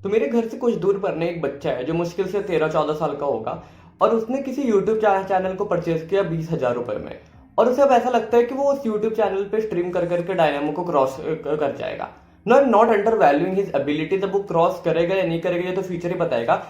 तो मेरे घर से कुछ दूर पर ना एक बच्चा है जो मुश्किल से 13-14 साल का होगा। और उसने किसी यूट्यूब चैनल को परचेज किया 20,000 रुपए में। और उसे अब ऐसा लगता है कि वो उस यूट्यूब चैनल पे स्ट्रीम कर करके डायनामो को क्रॉस कर जाएगा। Not under valuing his abilities, अब वो क्रॉस करेगा या नहीं करेगा ये तो फ्यूचर ही बताएगा।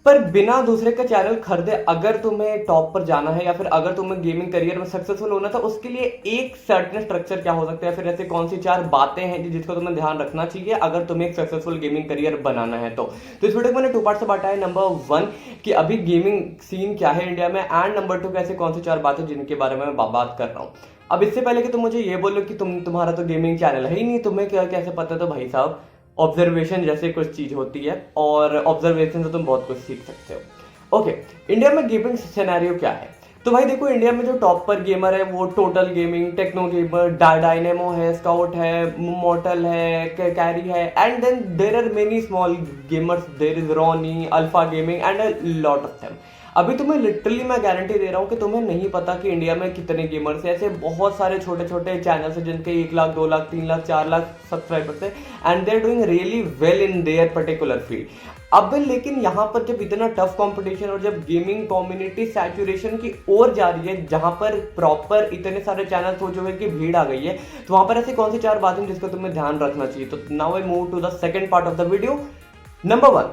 पर बिना दूसरे का चैनल खरीदे अगर तुम्हें टॉप पर जाना है या फिर अगर तुम्हें गेमिंग करियर में सक्सेसफुल होना था, उसके लिए एक सर्टेन स्ट्रक्चर क्या हो सकता है, फिर ऐसे कौन सी 4 बातें हैं जिसको तुम्हें ध्यान रखना चाहिए अगर तुम्हें एक सक्सेसफुल गेमिंग करियर बनाना है। तो इस वीडियो को मैंने 2 पार्ट से बांटा है। नंबर 1 कि अभी गेमिंग सीन क्या है इंडिया में, एंड नंबर 2 कैसे कौन सी 4 बातें जिनके बारे में मैं बात कर रहा हूँ। अब इससे पहले कि तुम मुझे ये बोलो कि तुम्हारा तो गेमिंग चैनल है ही नहीं, तुम्हें क्या कैसे पता, तो भाई साहब ऑब्जर्वेशन जैसे कुछ चीज होती है और ऑब्जर्वेशन से तुम बहुत कुछ सीख सकते हो। ओके, इंडिया में गेमिंग सिनेरियो क्या है। तो भाई देखो, इंडिया में जो टॉप पर गेमर है वो Total Gaming, Techno Gamer, Dynamo है, स्काउट है, मॉर्टल है, कैरी है, and then there are many small gamers, there is Ronnie, Alpha Gaming and a lot of them. अभी तुम्हें लिटरली मैं गारंटी दे रहा हूँ कि तुम्हें नहीं पता कि इंडिया में कितने गेमर्स हैं। ऐसे बहुत सारे छोटे छोटे चैनल्स हैं जिनके 1 लाख, 2 लाख, 3 लाख, 4 लाख सब्सक्राइबर्स हैं, and they are doing really well in their particular field. अब लेकिन यहाँ पर जब इतना टफ कंपटीशन और जब गेमिंग कम्युनिटी सैचुरेशन की ओर जा रही है, जहां पर प्रॉपर इतने सारे चैनल्स हो चुके हैं कि भीड़ आ गई है, तो वहां पर ऐसी कौन सी 4 बातें जिसका तुम्हें ध्यान रखना चाहिए। तो now I move to the second part of the video. Number 1,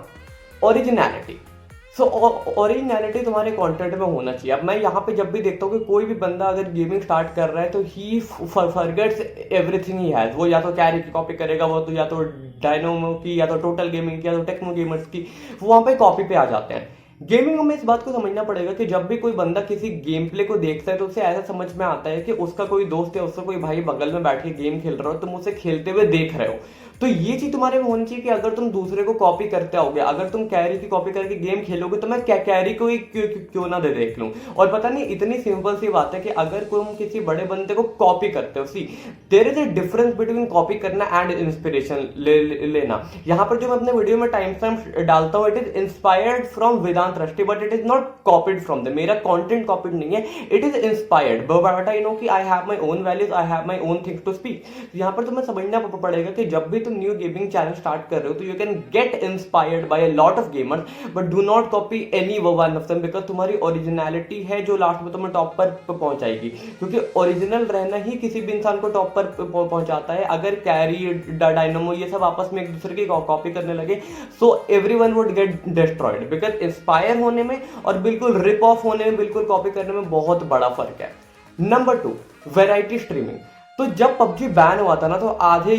originality. So originality तुम्हारे कंटेंट में होना चाहिए। अब मैं यहाँ पे जब भी देखता हूँ कि कोई भी बंदा अगर गेमिंग स्टार्ट कर रहा है तो ही फॉरगेट्स एवरीथिंग ही हैज। वो या तो कैरी की कॉपी करेगा, वो तो या तो डायनोमो की, या तो टोटल गेमिंग की, या तो टेक्नो गेमर्स की, वो वहाँ पे कॉपी पे आ जाते हैं। गेमिंग में इस बात को समझना पड़ेगा कि जब भी कोई बंदा किसी गेम प्ले को देखता है तो उसे ऐसा समझ में आता है कि उसका कोई दोस्त या उसका कोई भाई बगल में बैठ के गेम खेल रहा हो, तुम उसे खेलते हुए देख रहे हो। तो ये चीज तुम्हारे में होनी चाहिए कि अगर तुम दूसरे को कॉपी करते आओगे, अगर तुम कैरी की कॉपी करके गेम खेलोगे तो मैं कैरी को ही क्यों ना दे देख लूं। और पता नहीं, इतनी सिंपल सी बात है कि अगर तुम किसी बड़े बंदे को कॉपी करते हो, see there is a difference between copy करना एंड इंस्पिरेशन लेना। यहाँ पर जो मैं अपने वीडियो में टाइम स्टैम्प डालता हूँ, it is inspired from Vedant Rashti, but it is not copied from the. मेरा कंटेंट कॉपीड नहीं है, it is inspired, but I know कि I have my own values, I have my own things to speak. यहाँ पर तुम्हें समझना पड़ेगा कि जब भी तुम न्यू गेमिंग चैनल स्टार्ट कर रहे हो तो you can get inspired by a lot of gamers, but do not copy any one of them, because तुम्हारी ओरिजिनलिटी है जो लास्ट में तुम्हें टॉप पर पहुंचाएगी। क्योंकि ओरिजिनल रहना ही किसी भी इंसान को टॉप पर पहुंचाता है। अगर कैरी, डायनामो ये सब आपस में एक दूसरे की कॉपी करने लगे, so everyone would get destroyed, because inspire होने में और बिल्कुल रिप ऑफ होने में, बिल्कुल कॉपी करने में बहुत बड़ा फर्क है। Number 2, variety streaming. तो जब पबजी बैन हुआ था ना, तो आधे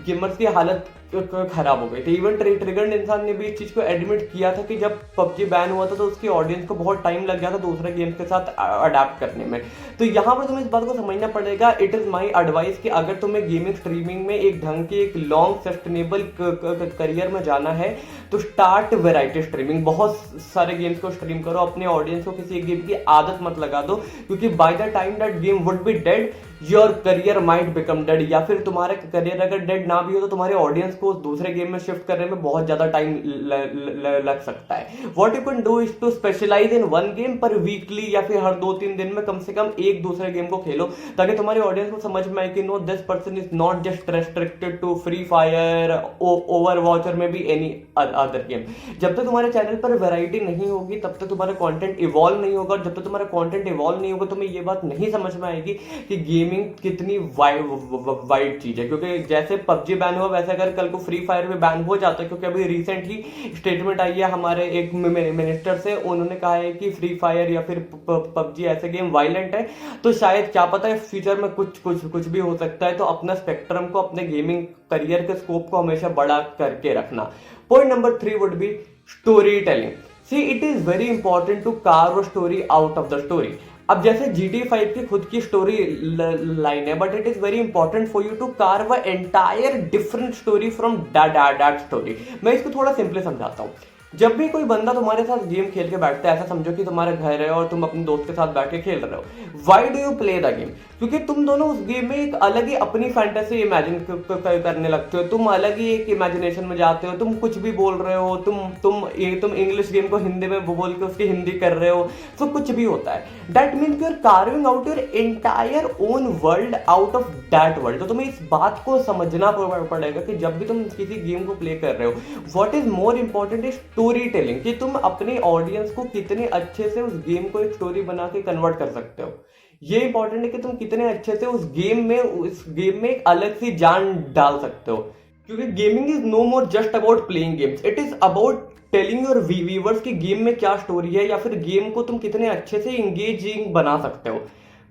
गेमर्स की हालत खराब हो गई थी। इवन ट्रिगर्ड इंसान ने भी इस चीज को एडमिट किया था कि जब पबजी बैन हुआ था तो उसकी ऑडियंस को बहुत टाइम लग गया था दूसरे गेम्स के साथ अडेप्ट करने में। तो यहाँ पर तुम्हें इस बात को समझना पड़ेगा, इट इज माई एडवाइस कि अगर तुम्हें गेमिंग स्ट्रीमिंग में एक ढंग की एक लॉन्ग सस्टेनेबल करियर में जाना है तो स्टार्ट वैरायटी स्ट्रीमिंग। बहुत सारे गेम्स को स्ट्रीम करो, अपने ऑडियंस को किसी एक गेम की आदत मत लगा दो, क्योंकि by the time that game would be dead, your career might become dead. या फिर तुम्हारा करियर अगर डेड ना भी हो तो तुम्हारे ऑडियंस को दूसरे गेम में शिफ्ट करने में बहुत ज्यादा टाइम लग सकता है। What you can do is to specialize in one game पर वीकली, या फिर हर 2-3 दिन में कम से कम एक दूसरे गेम को खेलो, ताकि तुम्हारी ऑडियंस को समझ में आए कि no, this person is not just restricted to Free Fire, Overwatch और maybe any other game. जब तक तुम्हारे चैनल पर वैरायटी नहीं होगी तब तक तुम्हारा कंटेंट इवॉल्व नहीं होगा, और जब तक तुम्हारा कंटेंट इवॉल्व नहीं होगा तुम्हें ये बात नहीं समझ में आएगी कि गेमिंग कितनी वाइड चीज है। क्योंकि जैसे पबजी बैन हुआ वैसे अगर कल को फ्री फायर भी बैन हो जाता है, क्योंकि अभी रिसेंट ही स्टेटमेंट आई है हमारे एक मिनिस्टर से, उन्होंने कहा है कि फ्री फायर या फिर पबजी ऐसे गेम वायलेंट है, तो शायद क्या पता है फ्यूचर में कुछ भी हो सकता है। तो अपना स्पेक्ट्रम को, अपने गेमिंग करियर के स्कोप को हमेशा बड़ा करके रखना। Point number 3 would be storytelling. See it is very important to carve story out of the story. अब जैसे GTA 5 की खुद की स्टोरी लाइन है, but it is very important for you to carve a entire different story from that story. मैं इसको थोड़ा simply समझाता हूँ। जब भी कोई बंदा तुम्हारे साथ गेम खेल के बैठता है, ऐसा समझो कि तुम्हारा घर है और तुम अपने दोस्त के साथ बैठ के खेल रहे हो, why do you play the game? क्योंकि तुम दोनों उस गेम में एक अलग ही अपनी फैंटेसी इमेजिन करने लगते हो, तुम अलग ही एक इमेजिनेशन में जाते हो, तुम कुछ भी बोल रहे हो, तुम इंग्लिश गेम को हिंदी में बोल के उसकी हिंदी कर रहे हो, तो कुछ भी होता है। That means you are carving out your entire own world out of that world. तो तुम्हें इस बात को समझना पड़ेगा कि जब भी तुम किसी गेम को प्ले कर रहे हो, what is more important is story telling, कि तुम अपने ऑडियंस को कितने अच्छे से उस गेम को एक स्टोरी बना के कन्वर्ट कर सकते हो। ये इंपॉर्टेंट है कि तुम कितने अच्छे से उस गेम में एक अलग सी जान डाल सकते हो। क्योंकि gaming is no more just about playing games, it is about telling your viewers की गेम में क्या स्टोरी है, या फिर गेम को तुम कितने अच्छे से इंगेजिंग बना सकते हो।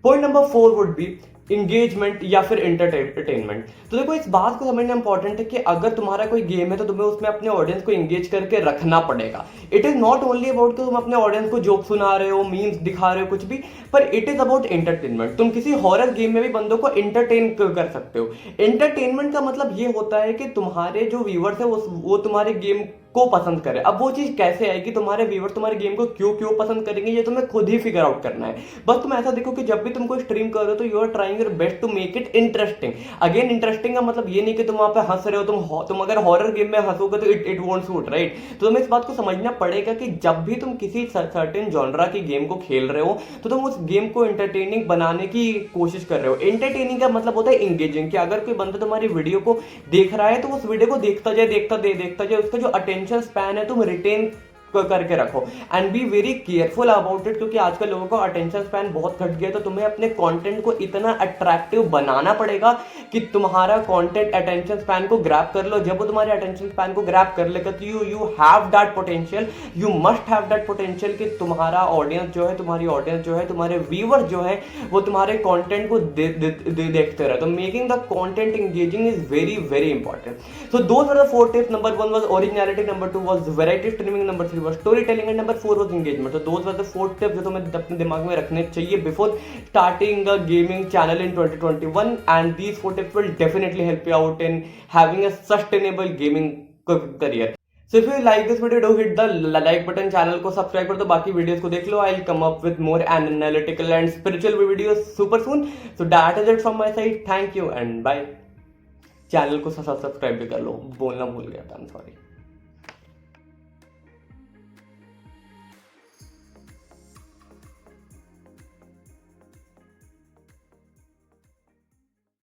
Point number 4 would be engagement या फिर एंटरटेनमेंट। तो देखो, इस बात को समझना इंपॉर्टेंट है कि अगर तुम्हारा कोई गेम है तो तुम्हें उसमें अपने ऑडियंस को इंगेज करके रखना पड़ेगा। It is not only about कि तुम अपने ऑडियंस को जोक सुना रहे हो, मीम्स दिखा रहे हो, कुछ भी, पर इट इज अबाउट एंटरटेनमेंट। तुम किसी हॉरर गेम में भी बंदों को एंटरटेन कर सकते हो। एंटरटेनमेंट का मतलब ये होता है कि तुम्हारे जो व्यूअर्स है वो तुम्हारे गेम को पसंद करे। अब वो चीज कैसे आएगी, तुम्हारे व्यूअर तुम्हारे गेम को क्यों क्यों पसंद करेंगे, ये तुम्हें खुद ही फिगर आउट करना है। बस तुम ऐसा देखो कि जब भी तुम कोई स्ट्रीम कर रहे हो तो you are trying your best to make it interesting. Again, interesting का मतलब ये नहीं कि तुम वहां पे हंस रहे हो, तुम अगर हॉरर गेम में हंसोगे तो इट वोंट सूट, राइट? तो तुम्हें इस बात को समझना पड़ेगा कि जब भी तुम किसी सर्टेन जॉनरा की गेम को खेल रहे हो तो तुम उस गेम को एंटरटेनिंग बनाने की कोशिश कर रहे हो। एंटरटेनिंग का मतलब होता है इंगेजिंग, कि अगर कोई बंदा तुम्हारी वीडियो को देख रहा है तो उस वीडियो को देखता जाए, उसका जो अटेंशन स्पैन है तुम रिटेन करके रखो। And be very careful about it, क्योंकि आजकल लोगों का अटेंशन स्पैन बहुत घट गया। तो तुम्हें अपने कंटेंट को इतना अट्रैक्टिव बनाना पड़ेगा कि तुम्हारा कंटेंट अटेंशन स्पैन को ग्रैब कर लो। जब वो तुम्हारे अटेंशन स्पैन को ग्रैब कर लेगा तो you have that potential, you must have that potential कि तुम्हारा ऑडियंस जो है, तुम्हारी ऑडियंस जो है, तुम्हारे व्यूअर जो है, वो तुम्हारे कंटेंट को देखते रहे। तो making the content engaging is very very important. So those are the 4 tips. Number 1 was originality, number 2 was variety streaming, number 3 was storytelling, and number 4 was engagement. So those were the 4 tips जो तुम्हें अपने दिमाग में रखने चाहिए before starting a gaming channel in 2021, and these 4 tips will definitely help you out in having a sustainable gaming career. So if you like this video, do hit the like button, channel को subscribe कर दो, बाकी videos को देख लो। I'll come up with more analytical and spiritual videos super soon. So that is it from my side. Thank you and bye. Channel को subscribe भी कर लो, बोलना भूल गया था, I'm sorry.